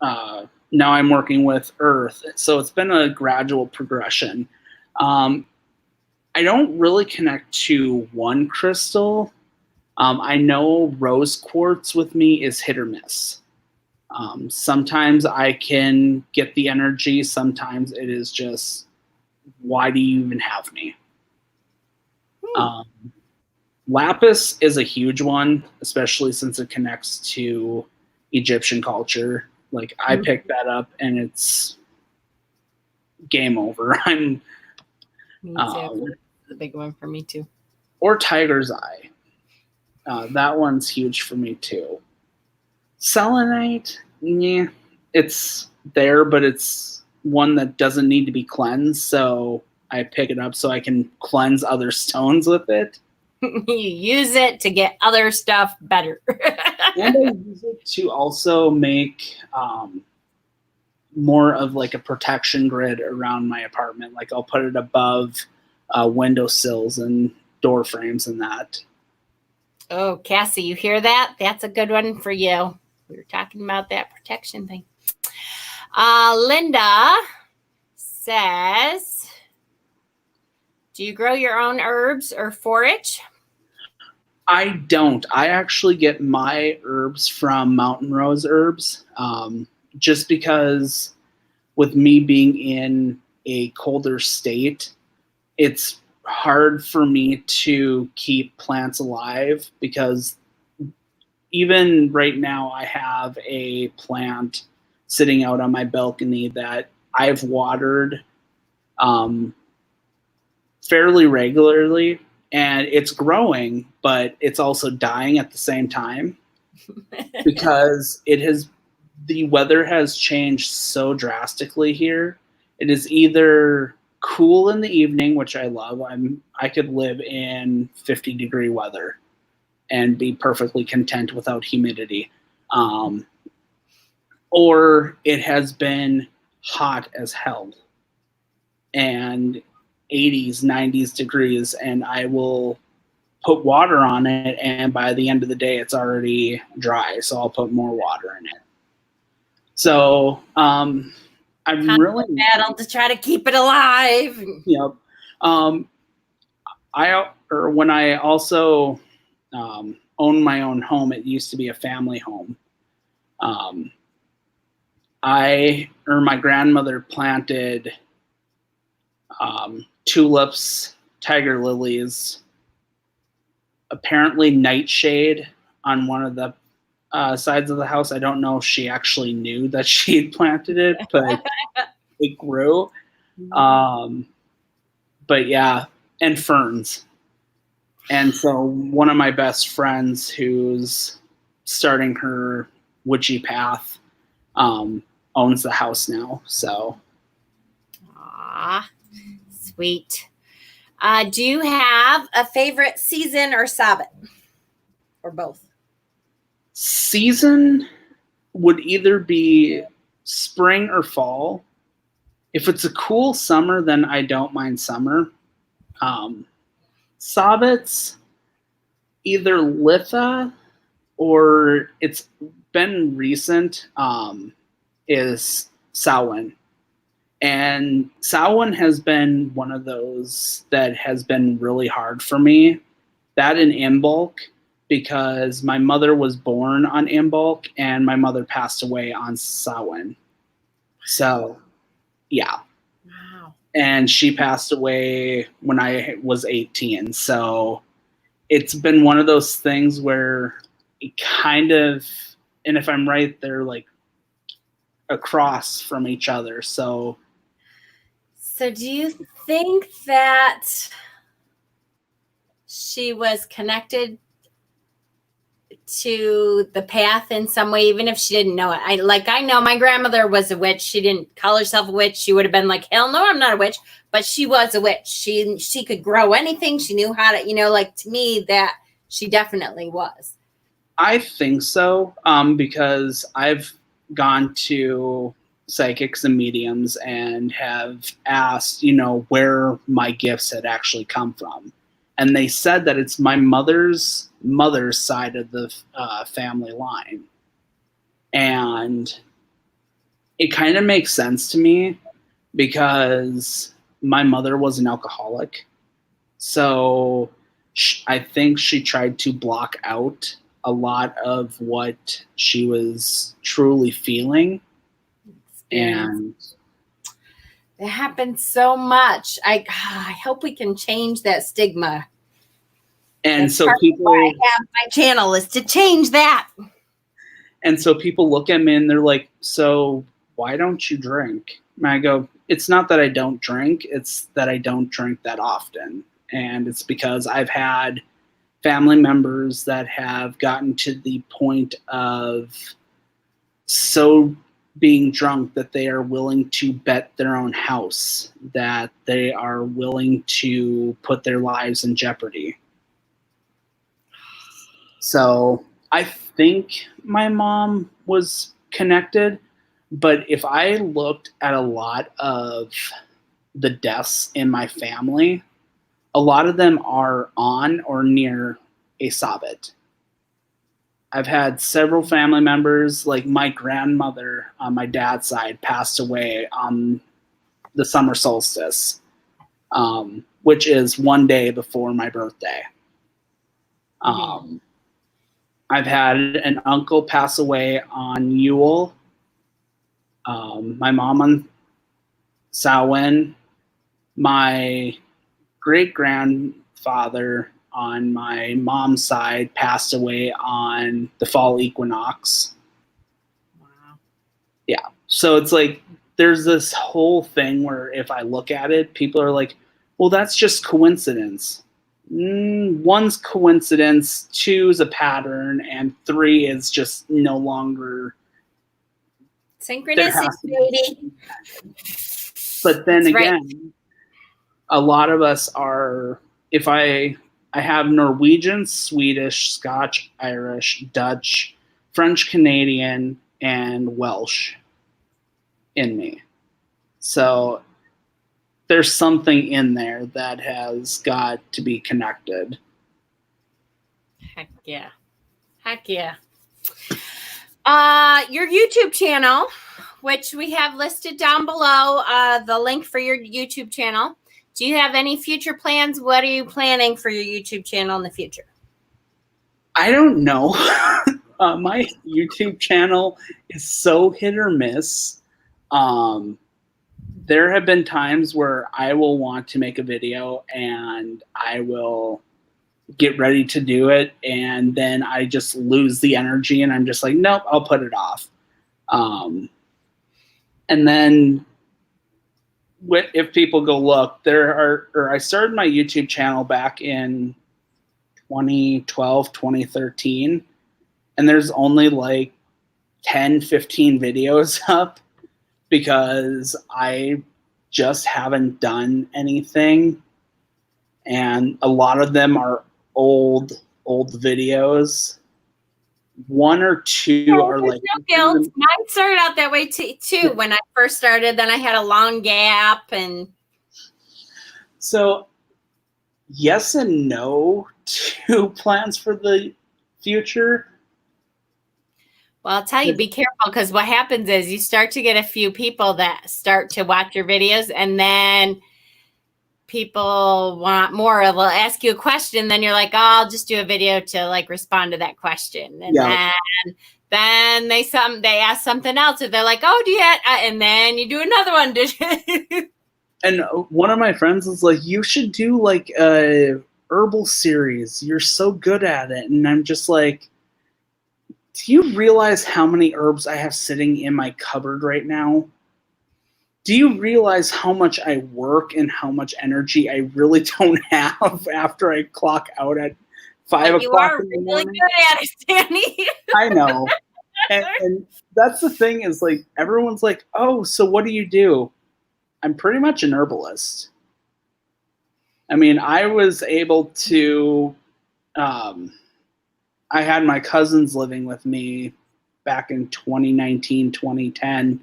now I'm working with earth. So it's been a gradual progression. I don't really connect to one crystal. I know rose quartz with me is hit or miss. Sometimes I can get the energy. Sometimes it is just, why do you even have me? Lapis is a huge one, especially since it connects to Egyptian culture. Like I picked that up and it's game over. Me too. It's a big one for me too. Or tiger's eye. That one's huge for me too. Selenite, yeah, it's there, but it's one that doesn't need to be cleansed, so I pick it up so I can cleanse other stones with it. You use it to get other stuff better. And I use it to also make more of like a protection grid around my apartment. Like I'll put it above windowsills and door frames and that. Oh, Cassie, you hear that? That's a good one for you. We were talking about that protection thing. Linda says, do you grow your own herbs or forage? I don't. I actually get my herbs from Mountain Rose Herbs, just because with me being in a colder state, it's hard for me to keep plants alive because even right now I have a plant sitting out on my balcony that I've watered fairly regularly, and it's growing, but it's also dying at the same time because the weather has changed so drastically here. It is either cool in the evening, which I love. I could live in 50-degree weather and be perfectly content without humidity. Or it has been hot as hell and 80s, 90s degrees, and I will put water on it, and by the end of the day, it's already dry, so I'll put more water in it. So I'm really battle to try to keep it alive. Yep. When I also owned my own home, it used to be a family home. My grandmother planted tulips, tiger lilies, apparently nightshade on one of the sides of the house. I don't know if she actually knew that she had planted it, but it grew. But yeah, and ferns. And so one of my best friends who's starting her witchy path owns the house now. So. Aww, sweet. Do you have a favorite season or Sabbath? Or both? Season would either be spring or fall. If it's a cool summer, then I don't mind summer. Sabbats, either Litha or it's been recent, is Samhain. And Samhain has been one of those that has been really hard for me. That in Imbolc, because my mother was born on Imbolc and my mother passed away on Samhain. So, yeah. Wow. and she passed away when I was 18. So it's been one of those things where it kind of, and if I'm right, they're like across from each other. So do you think that she was connected to the path in some way, even if she didn't know it? I know my grandmother was a witch. She didn't call herself a witch. She would have been like, hell no, I'm not a witch. But she was a witch. She could grow anything. She knew how to, to me, that she definitely was. I think so, because I've gone to psychics and mediums and have asked, where my gifts had actually come from. And they said that it's my mother's side of the family line. And it kind of makes sense to me because my mother was an alcoholic. So I think she tried to block out a lot of what she was truly feeling. And it happens so much. I hope we can change that stigma. And that's so people, why I have my channel, is to change that. And so people look at me and they're like, so why don't you drink? And I go, it's not that I don't drink, it's that I don't drink that often. And it's because I've had family members that have gotten to the point of so being drunk that they are willing to bet their own house, that they are willing to put their lives in jeopardy. So I think my mom was connected, but if I looked at a lot of the deaths in my family, a lot of them are on or near a Sabbat. I've had several family members, like my grandmother on my dad's side passed away on the summer solstice, which is one day before my birthday. I've had an uncle pass away on Yule, my mom on Samhain, my great-grandfather on my mom's side passed away on the fall equinox. Wow. Yeah. So it's like there's this whole thing where if I look at it, people are like, well, that's just coincidence. One's coincidence, two is a pattern, and three is just no longer synchronicity. But then that's again, right. A lot of us are, if I have Norwegian, Swedish, Scotch, Irish, Dutch, French, Canadian, and Welsh in me. So there's something in there that has got to be connected. Heck yeah. Heck yeah. Your YouTube channel, which we have listed down below, the link for your YouTube channel. Do you have any future plans? What are you planning for your YouTube channel in the future? I don't know. My YouTube channel is so hit or miss. There have been times where I will want to make a video and I will get ready to do it, and then I just lose the energy and I'm just like, nope, I'll put it off. And then if people go look, I started my YouTube channel back in 2012, 2013, and there's only like 10, 15 videos up because I just haven't done anything. And a lot of them are old videos. One or two are like no guilt. Mine started out that way too. When I first started, then I had a long gap, and so yes and no to plans for the future. Well, I'll tell you, be careful, because what happens is you start to get a few people that start to watch your videos, and then people want more. They'll ask you a question, then you're like, oh, I'll just do a video to like respond to that question. And then they ask something else, and they're like, oh, do you and then you do another one. And one of my friends was like, you should do like a herbal series. You're so good at it. And I'm just like, do you realize how many herbs I have sitting in my cupboard right now? Do you realize how much I work and how much energy I really don't have after I clock out at 5 You o'clock are in the really morning? good at it, Danny. I know. And that's the thing is like, everyone's like, oh, so what do you do? I'm pretty much an herbalist. I mean, I was able to, I had my cousins living with me back in 2019, 2010,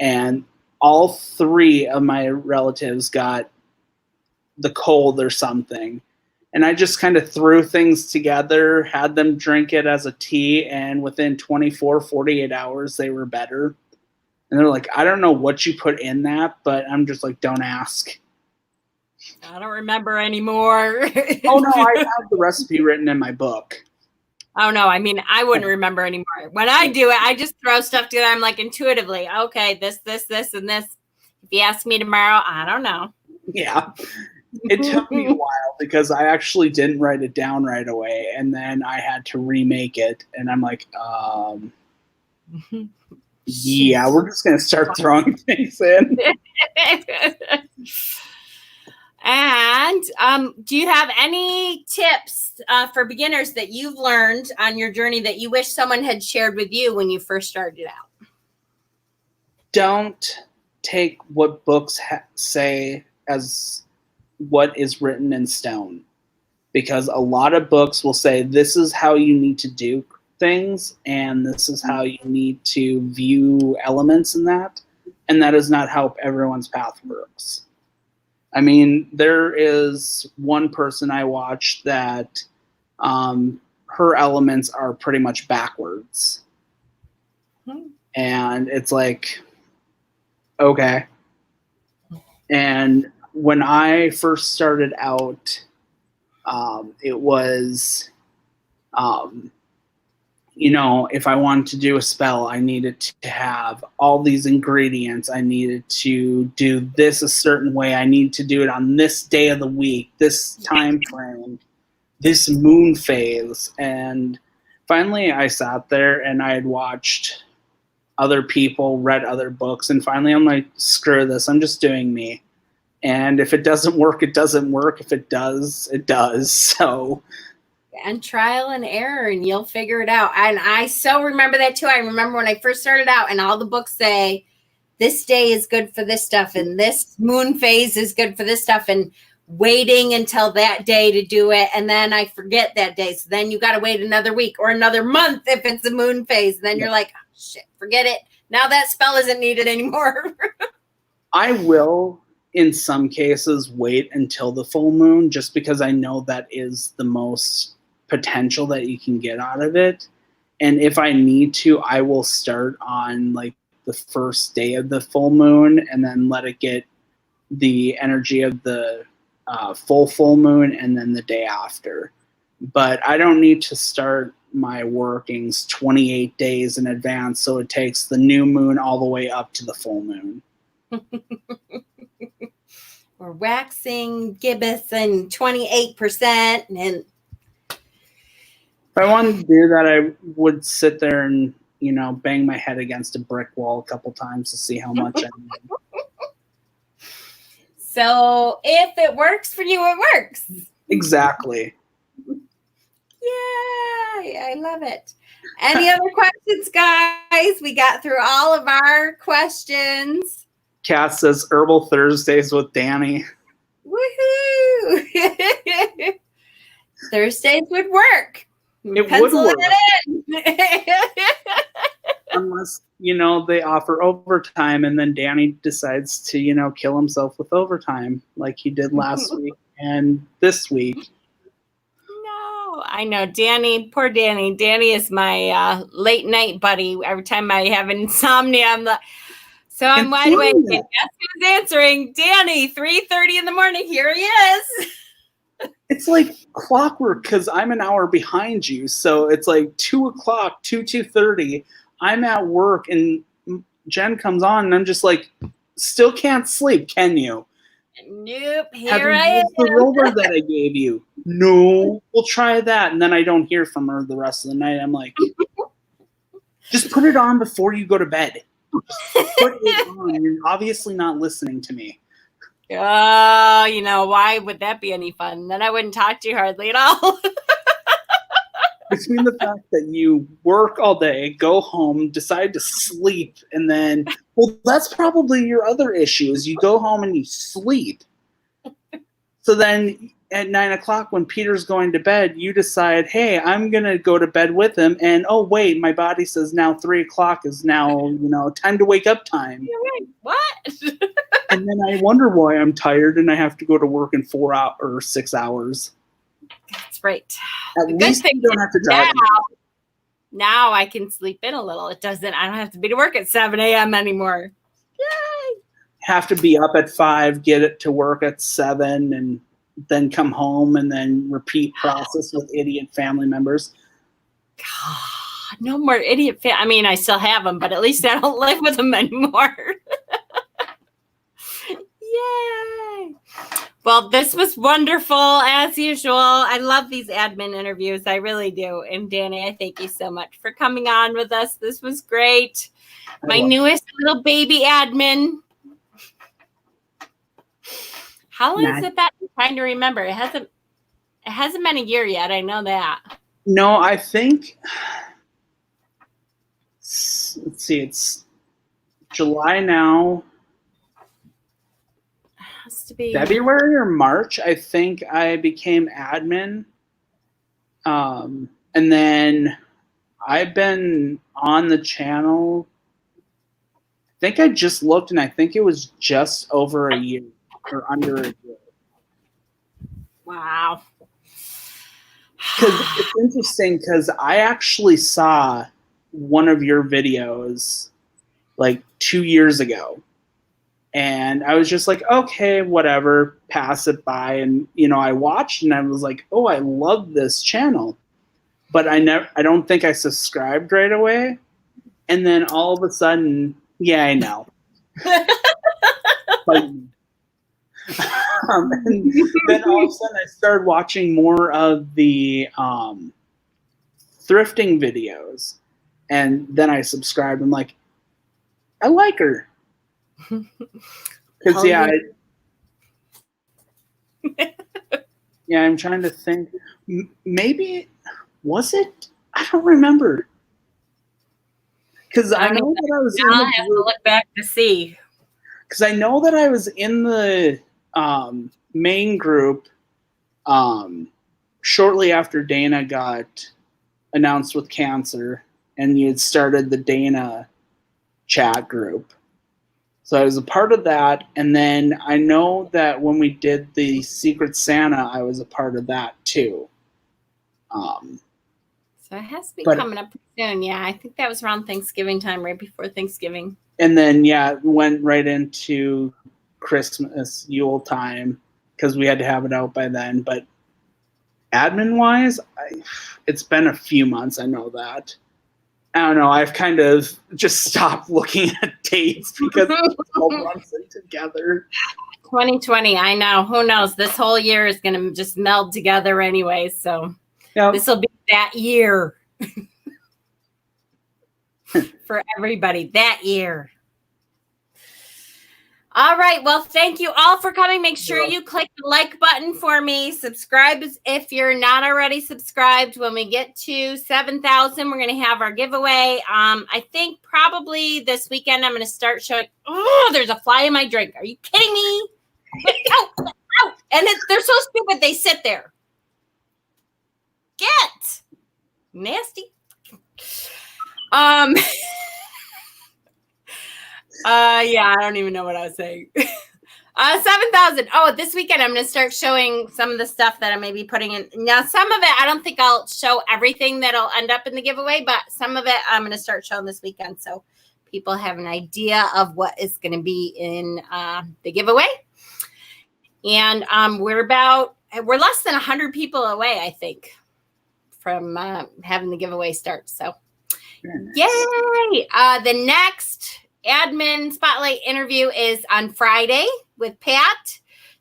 and all three of my relatives got the cold or something. And I just kind of threw things together, had them drink it as a tea, and within 24, 48 hours, they were better. And they're like, I don't know what you put in that, but I'm just like, don't ask. I don't remember anymore. Oh, no, I have the recipe written in my book. Oh, no. I mean, I wouldn't remember anymore. When I do it, I just throw stuff together. I'm like intuitively, okay, this, and this. If you ask me tomorrow, I don't know. Yeah. It took me a while because I actually didn't write it down right away. And then I had to remake it. And I'm like, yeah, we're just going to start throwing things in. And do you have any tips for beginners that you've learned on your journey that you wish someone had shared with you when you first started out? Don't take what books say as what is written in stone. Because a lot of books will say, this is how you need to do things, and this is how you need to view elements in that. And that is not how everyone's path works. I mean, there is one person I watched that her elements are pretty much backwards. And it's like, okay. And when I first started out, it was, you know, if I wanted to do a spell, I needed to have all these ingredients. I needed to do this a certain way. I need to do it on this day of the week, this time frame, this moon phase. And finally I sat there and I had watched other people, read other books, and finally I'm like, screw this, I'm just doing me. And if it doesn't work, it doesn't work. If it does, it does. So, and trial and error, and you'll figure it out. And I so remember that too. I remember when I first started out, and all the books say this day is good for this stuff, and this moon phase is good for this stuff, and waiting until that day to do it. And then I forget that day. So then you got to wait another week or another month if it's a moon phase. And then you're like, oh, shit, forget it. Now that spell isn't needed anymore. I will, in some cases, wait until the full moon just because I know that is the most potential that you can get out of it. And if I need to, I will start on like the first day of the full moon and then let it get the energy of the full moon and then the day after. But I don't need to start my workings 28 days in advance, so it takes the new moon all the way up to the full moon. We're waxing gibbous and 28%. And if I wanted to do that, I would sit there and, you know, bang my head against a brick wall a couple times to see how much I need. So if it works for you, it works. Exactly. Yay, I love it. Any other questions, guys? We got through all of our questions. Cass says Herbal Thursdays with Danny. Woohoo! Thursdays would work. It would work. Unless, you know, they offer overtime and then Danny decides to, you know, kill himself with overtime like he did last week and this week. No, I know. Danny, poor Danny. Danny is my late night buddy. Every time I have insomnia, I'm like, so I'm wide awake. And guess who's answering? Danny, 3:30 in the morning. Here he is. It's like clockwork because I'm an hour behind you. So it's like 2 o'clock, 2:30. I'm at work and Jen comes on and I'm just like, still can't sleep, can you? Nope. Have Here you I used the am. roller that I gave you? No. We'll try that. And then I don't hear from her the rest of the night. I'm like, just put it on before you go to bed. Just put it on. You're obviously not listening to me. Oh, why would that be any fun? Then I wouldn't talk to you hardly at all. Between the fact that you work all day, go home, decide to sleep, and then, well, that's probably your other issue is you go home and you sleep. So then at 9 o'clock when Peter's going to bed, you decide, hey, I'm going to go to bed with him. And, oh, wait, my body says now 3 o'clock is now, time to wake up time. What? And then I wonder why I'm tired and I have to go to work in 4 hours or 6 hours. That's right. At least you don't have to drive. Now I can sleep in a little. I don't have to be to work at 7 a.m. anymore. Yay! Have to be up at 5, get it to work at 7, and then come home and then repeat process with idiot family members. God, no more idiot I still have them, but at least I don't live with them anymore. Yay! Well, this was wonderful as usual. I love these admin interviews. I really do. And Danny, I thank you so much for coming on with us. This was great. My newest little baby admin. How long has it been? I'm trying to remember. It hasn't been a year yet. I know that. No, I think let's see, it's July now. Has to be February or March, I think I became admin. And then I've been on the channel. I think I just looked and I think it was just over a year or under a year. Wow. Because it's interesting because I actually saw one of your videos like 2 years ago. And I was just like, okay, whatever, pass it by. And, I watched and I was like, oh, I love this channel. But I don't think I subscribed right away. And then all of a sudden, yeah, I know. And then all of a sudden I started watching more of the thrifting videos. And then I subscribed. I'm like, I like her. Because I'm trying to think. Maybe was it? I don't remember. Because I know that I was in the have to look back to see. Because I know that I was in the main group shortly after Dana got announced with cancer, and you had started the Dana chat group. So I was a part of that, and then I know that when we did the Secret Santa, I was a part of that too. So it has to be coming up soon. Yeah, I think that was around Thanksgiving time, right before Thanksgiving. And then, went right into Christmas, Yule time, because we had to have it out by then. But admin-wise, it's been a few months, I know that. I don't know. I've kind of just stopped looking at dates because it's all runs in together. 2020, I know. Who knows? This whole year is going to just meld together anyway. So this will be that year for everybody. That year. All right. Well, thank you all for coming. Make sure you click the like button for me. Subscribe if you're not already subscribed. When we get to 7,000, we're going to have our giveaway. I think probably this weekend I'm going to start showing. Oh, there's a fly in my drink. Are you kidding me? Out. And they're so stupid. They sit there. Get nasty. I don't even know what I was saying. 7,000. Oh, this weekend I'm going to start showing some of the stuff that I may be putting in. Now, some of it, I don't think I'll show everything that'll end up in the giveaway, but some of it I'm going to start showing this weekend so people have an idea of what is going to be in the giveaway. And we're less than 100 people away, I think, from having the giveaway start. So, yay! The next admin spotlight interview is on Friday with Pat.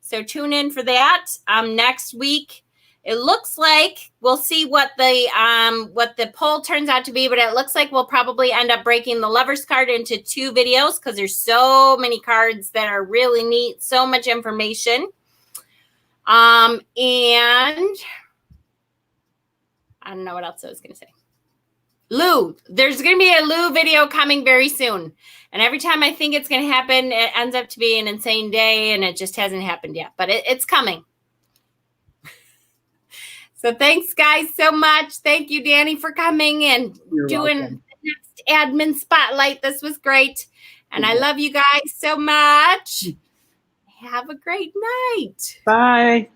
So tune in for that. Next week, it looks like we'll see what the poll turns out to be, but it looks like we'll probably end up breaking the Lovers card into 2 videos because there's so many cards that are really neat, so much information. And I don't know what else I was going to say. Lou, there's going to be a Lou video coming very soon. And every time I think it's going to happen, it ends up to be an insane day, and it just hasn't happened yet. But it's coming. So thanks, guys, so much. Thank you, Danny, for coming and doing the next admin spotlight. This was great. And I love you guys so much. Have a great night. Bye.